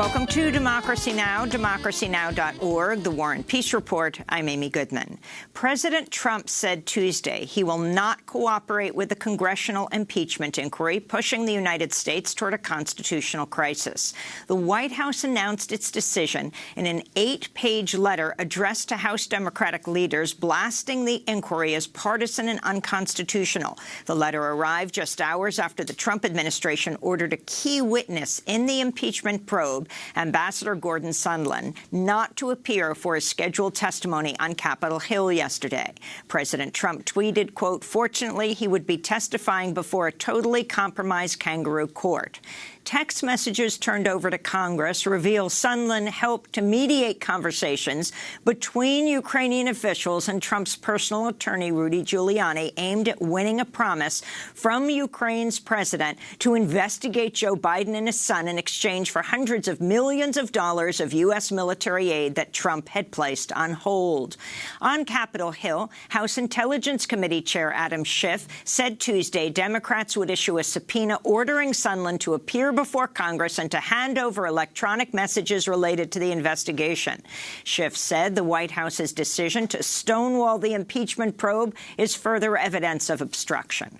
Welcome to Democracy Now!, democracynow.org, the War and Peace Report. I'm Amy Goodman. President Trump said Tuesday he will not cooperate with the congressional impeachment inquiry, pushing the United States toward a constitutional crisis. The White House announced its decision in an 8-page letter addressed to House Democratic leaders, blasting the inquiry as partisan and unconstitutional. The letter arrived just hours after the Trump administration ordered a key witness in the impeachment probe, Ambassador Gordon Sondland, not to appear for his scheduled testimony on Capitol Hill yesterday. President Trump tweeted, quote, "Fortunately, he would be testifying before a totally compromised kangaroo court." Text messages turned over to Congress reveal Sondland helped to mediate conversations between Ukrainian officials and Trump's personal attorney, Rudy Giuliani, aimed at winning a promise from Ukraine's president to investigate Joe Biden and his son in exchange for hundreds of millions of dollars of U.S. military aid that Trump had placed on hold. On Capitol Hill, House Intelligence Committee Chair Adam Schiff said Tuesday Democrats would issue a subpoena ordering Sondland to appear before Congress and to hand over electronic messages related to the investigation. Schiff said the White House's decision to stonewall the impeachment probe is further evidence of obstruction.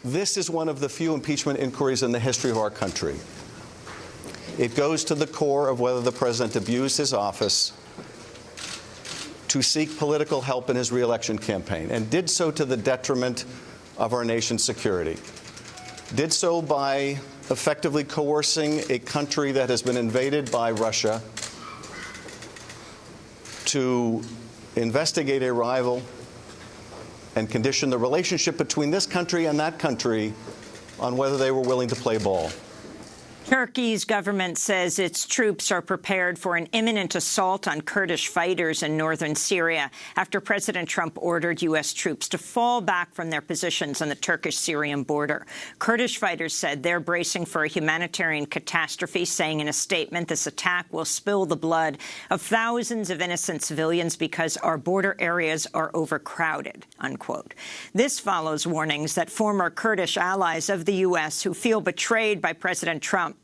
This is one of the few impeachment inquiries in the history of our country. It goes to the core of whether the president abused his office to seek political help in his re-election campaign, and did so to the detriment of our nation's security. Did so by effectively coercing a country that has been invaded by Russia to investigate a rival and condition the relationship between this country and that country on whether they were willing to play ball. Turkey's government says its troops are prepared for an imminent assault on Kurdish fighters in northern Syria after President Trump ordered U.S. troops to fall back from their positions on the Turkish-Syrian border. Kurdish fighters said they're bracing for a humanitarian catastrophe, saying in a statement this attack will spill the blood of thousands of innocent civilians because our border areas are overcrowded, unquote. This follows warnings that former Kurdish allies of the U.S. who feel betrayed by President Trump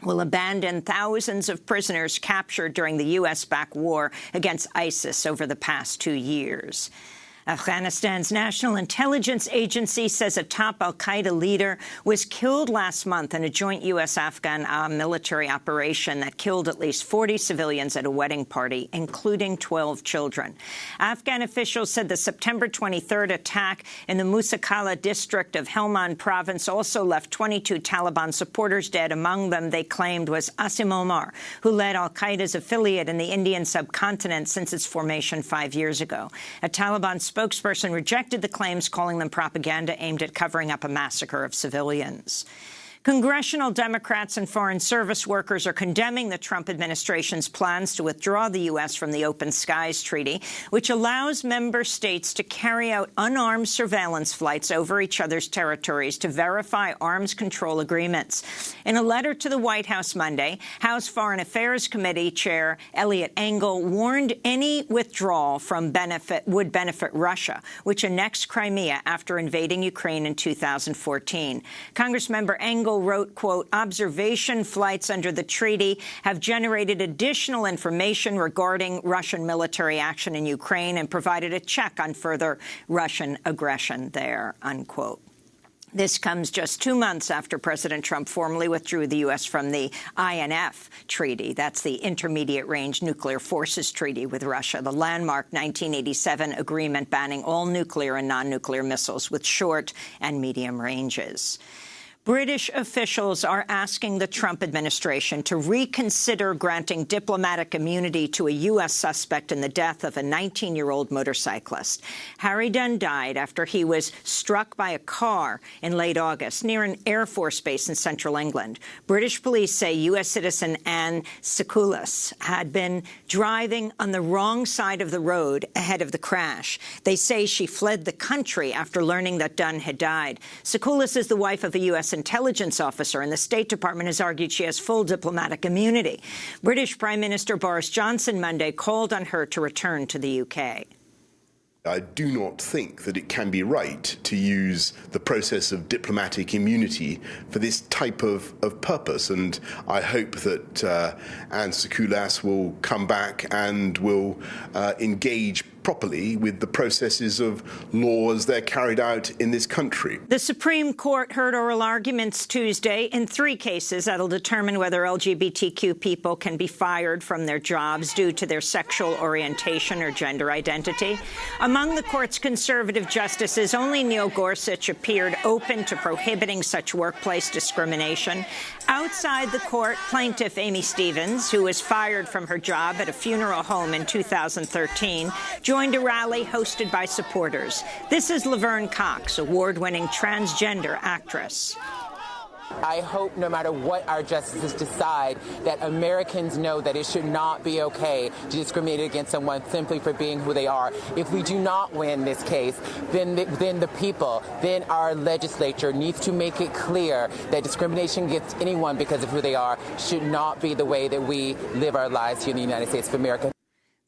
will abandon thousands of prisoners captured during the U.S.-backed war against ISIS over the past 2 years. Afghanistan's National Intelligence Agency says a top al-Qaeda leader was killed last month in a joint U.S.-Afghan military operation that killed at least 40 civilians at a wedding party, including 12 children. Afghan officials said the September 23rd attack in the Musakala district of Helmand province also left 22 Taliban supporters dead. Among them, they claimed, was Asim Omar, who led al-Qaeda's affiliate in the Indian subcontinent since its formation 5 years ago. A Taliban spokesperson rejected the claims, calling them propaganda aimed at covering up a massacre of civilians. Congressional Democrats and Foreign Service workers are condemning the Trump administration's plans to withdraw the U.S. from the Open Skies Treaty, which allows member states to carry out unarmed surveillance flights over each other's territories to verify arms control agreements. In a letter to the White House Monday, House Foreign Affairs Committee Chair Eliot Engel warned any withdrawal from would benefit Russia, which annexed Crimea after invading Ukraine in 2014. Congressmember Engel wrote, quote, "Observation flights under the treaty have generated additional information regarding Russian military action in Ukraine and provided a check on further Russian aggression there," unquote. This comes just 2 months after President Trump formally withdrew the U.S. from the INF Treaty. That's the Intermediate Range Nuclear Forces Treaty with Russia, the landmark 1987 agreement banning all nuclear and non-nuclear missiles with short and medium ranges. British officials are asking the Trump administration to reconsider granting diplomatic immunity to a U.S. suspect in the death of a 19-year-old motorcyclist. Harry Dunn died after he was struck by a car in late August near an Air Force base in central England. British police say U.S. citizen Anne Tsoukalos had been driving on the wrong side of the road ahead of the crash. They say she fled the country after learning that Dunn had died. Tsoukalos is the wife of a U.S. intelligence officer, and the State Department has argued she has full diplomatic immunity. British Prime Minister Boris Johnson Monday called on her to return to the UK. I do not think that it can be right to use the process of diplomatic immunity for this type of purpose. And I hope that Anne Sakoulas will come back and will engage properly with the processes of law as they're carried out in this country. The Supreme Court heard oral arguments Tuesday in 3 cases that'll determine whether LGBTQ people can be fired from their jobs due to their sexual orientation or gender identity. Among the court's conservative justices, only Neil Gorsuch appeared open to prohibiting such workplace discrimination. Outside the court, plaintiff Amy Stevens, who was fired from her job at a funeral home in 2013, joined a rally hosted by supporters. This is Laverne Cox, award-winning transgender actress. I hope no matter what our justices decide, that Americans know that it should not be okay to discriminate against someone simply for being who they are. If we do not win this case, then the people, then our legislature needs to make it clear that discrimination against anyone because of who they are should not be the way that we live our lives here in the United States of America.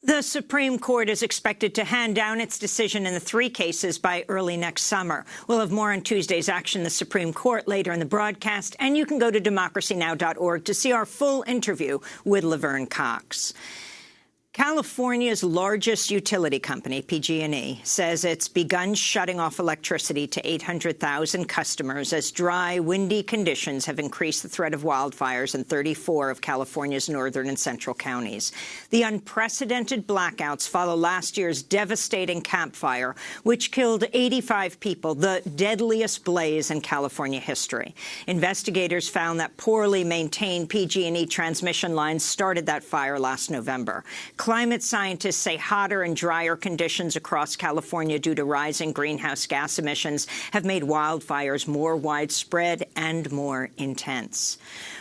The Supreme Court is expected to hand down its decision in the 3 cases by early next summer. We'll have more on Tuesday's action in the Supreme Court later in the broadcast, and you can go to democracynow.org to see our full interview with Laverne Cox. California's largest utility company, pg&e, says it's begun shutting off electricity to 800,000 customers as dry, windy conditions have increased the threat of wildfires in 34 of California's northern and central counties. The unprecedented blackouts follow last year's devastating Camp Fire, which killed 85 people, the deadliest blaze in California history. Investigators found that poorly maintained pg&e transmission lines started that fire last November. Climate scientists say hotter and drier conditions across California due to rising greenhouse gas emissions have made wildfires more widespread and more intense.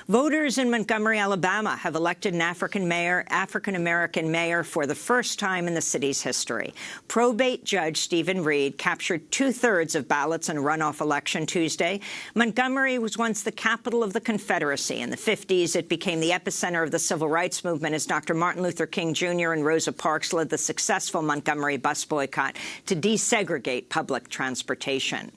Voters in Montgomery, Alabama have elected an African-American mayor for the first time in the city's history. Probate Judge Stephen Reed captured 2/3 of ballots in a runoff election Tuesday. Montgomery was once the capital of the Confederacy. In the 50s, it became the epicenter of the civil rights movement as Dr. Martin Luther King Jr. and Rosa Parks led the successful Montgomery bus boycott to desegregate public transportation.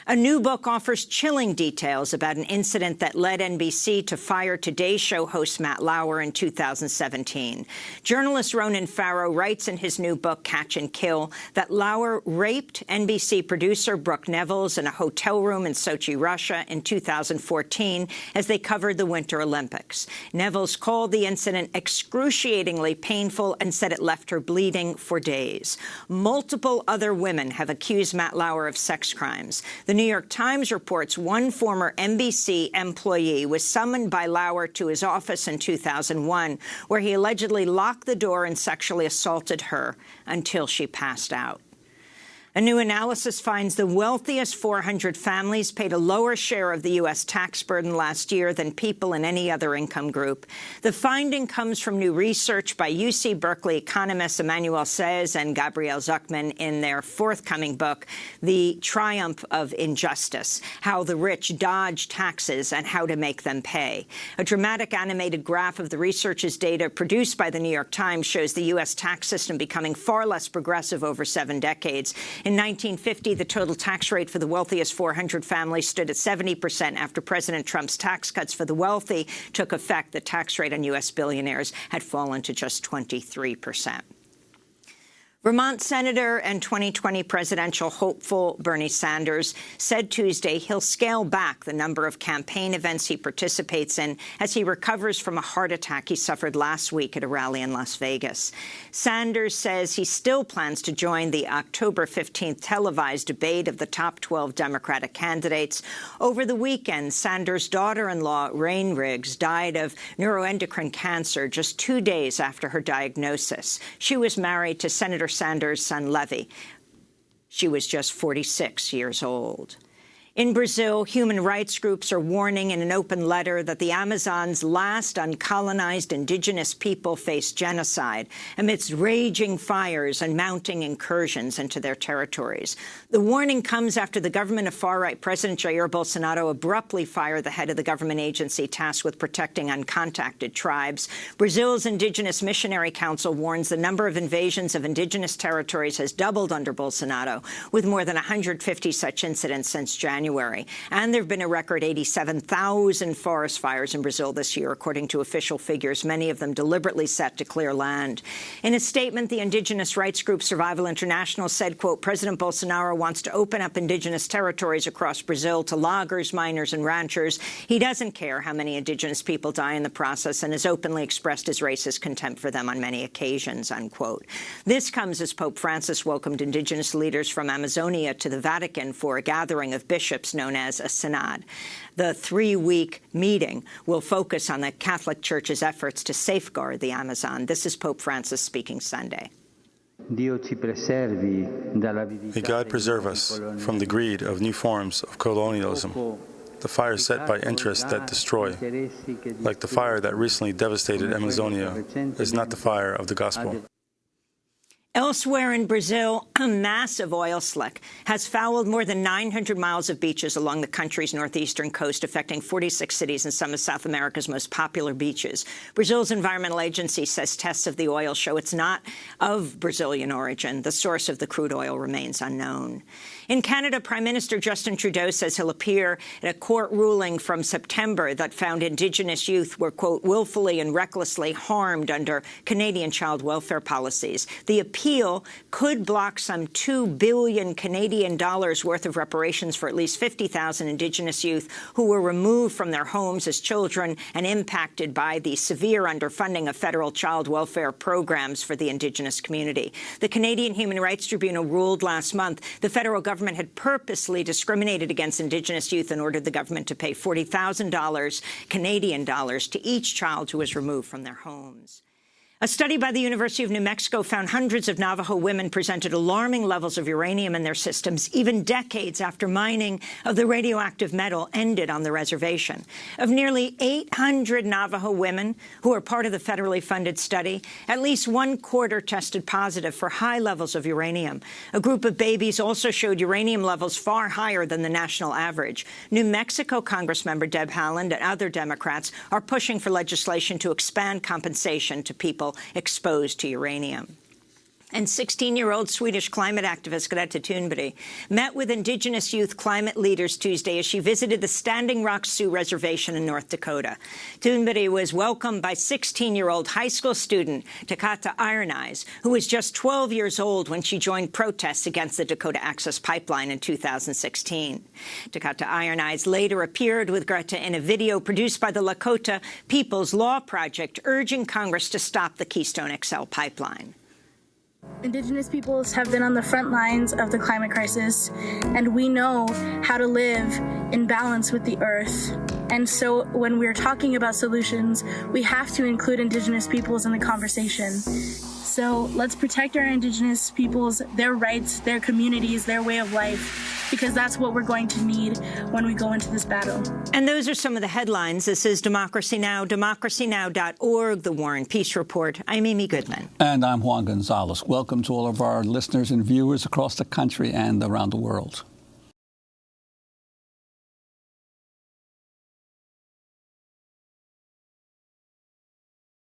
A new book offers chilling details about an incident that led NBC to fire Today Show host Matt Lauer in 2017. Journalist Ronan Farrow writes in his new book, Catch and Kill, that Lauer raped NBC producer Brooke Nevels in a hotel room in Sochi, Russia in 2014 as they covered the Winter Olympics. Nevels called the incident excruciatingly painful and said it left her bleeding for days. Multiple other women have accused Matt Lauer of sex crimes. The New York Times reports one former NBC employee was summoned by Lauer to his office in 2001, where he allegedly locked the door and sexually assaulted her until she passed out. A new analysis finds the wealthiest 400 families paid a lower share of the U.S. tax burden last year than people in any other income group. The finding comes from new research by UC Berkeley economists Emmanuel Saez and Gabrielle Zuckman in their forthcoming book, The Triumph of Injustice: How the Rich Dodge Taxes and How to Make Them Pay. A dramatic animated graph of the research's data produced by the New York Times shows the U.S. tax system becoming far less progressive over 7 decades. In 1950, the total tax rate for the wealthiest 400 families stood at 70%. After President Trump's tax cuts for the wealthy took effect, the tax rate on U.S. billionaires had fallen to just 23%. Vermont Senator and 2020 presidential hopeful Bernie Sanders said Tuesday he'll scale back the number of campaign events he participates in as he recovers from a heart attack he suffered last week at a rally in Las Vegas. Sanders says he still plans to join the October 15th televised debate of the top 12 Democratic candidates. Over the weekend, Sanders' daughter-in-law, Rain Riggs, died of neuroendocrine cancer just 2 days after her diagnosis. She was married to Senator Sanders' son, Levy. She was just 46 years old. In Brazil, human rights groups are warning in an open letter that the Amazon's last uncolonized indigenous people face genocide amidst raging fires and mounting incursions into their territories. The warning comes after the government of far-right President Jair Bolsonaro abruptly fired the head of the government agency tasked with protecting uncontacted tribes. Brazil's Indigenous Missionary Council warns the number of invasions of indigenous territories has doubled under Bolsonaro, with more than 150 such incidents since January. And there have been a record 87,000 forest fires in Brazil this year, according to official figures, many of them deliberately set to clear land. In a statement, the indigenous rights group Survival International said, quote, President Bolsonaro wants to open up indigenous territories across Brazil to loggers, miners and ranchers. He doesn't care how many indigenous people die in the process and has openly expressed his racist contempt for them on many occasions, unquote. This comes as Pope Francis welcomed indigenous leaders from Amazonia to the Vatican for a gathering of bishops known as a synod. The 3-week meeting will focus on the Catholic Church's efforts to safeguard the Amazon. This is Pope Francis speaking Sunday. May God preserve us from the greed of new forms of colonialism, the fire set by interests that destroy, like the fire that recently devastated Amazonia, is not the fire of the gospel. Elsewhere in Brazil, a massive oil slick has fouled more than 900 miles of beaches along the country's northeastern coast, affecting 46 cities and some of South America's most popular beaches. Brazil's environmental agency says tests of the oil show it's not of Brazilian origin. The source of the crude oil remains unknown. In Canada, Prime Minister Justin Trudeau says he'll appear at a court ruling from September that found Indigenous youth were, quote, willfully and recklessly harmed under Canadian child welfare policies. The appeal could block some $2 billion Canadian dollars worth of reparations for at least 50,000 Indigenous youth who were removed from their homes as children and impacted by the severe underfunding of federal child welfare programs for the Indigenous community. The Canadian Human Rights Tribunal ruled last month the federal government had purposely discriminated against Indigenous youth and ordered the government to pay $40,000 Canadian dollars to each child who was removed from their homes. A study by the University of New Mexico found hundreds of Navajo women presented alarming levels of uranium in their systems, even decades after mining of the radioactive metal ended on the reservation. Of nearly 800 Navajo women who are part of the federally funded study, at least 1/4 tested positive for high levels of uranium. A group of babies also showed uranium levels far higher than the national average. New Mexico Congressmember Deb Haaland and other Democrats are pushing for legislation to expand compensation to people exposed to uranium. And 16-year-old Swedish climate activist Greta Thunberg met with Indigenous youth climate leaders Tuesday as she visited the Standing Rock Sioux Reservation in North Dakota. Thunberg was welcomed by 16-year-old high school student Takata Iron Eyes, who was just 12 years old when she joined protests against the Dakota Access Pipeline in 2016. Takata Iron Eyes later appeared with Greta in a video produced by the Lakota People's Law Project urging Congress to stop the Keystone XL pipeline. Indigenous peoples have been on the front lines of the climate crisis, and we know how to live in balance with the earth. And so when we're talking about solutions, we have to include Indigenous peoples in the conversation. So let's protect our Indigenous peoples, their rights, their communities, their way of life, because that's what we're going to need when we go into this battle. And those are some of the headlines. This is Democracy Now!, democracynow.org, The War and Peace Report. I'm Amy Goodman. And I'm Juan Gonzalez. Welcome to all of our listeners and viewers across the country and around the world.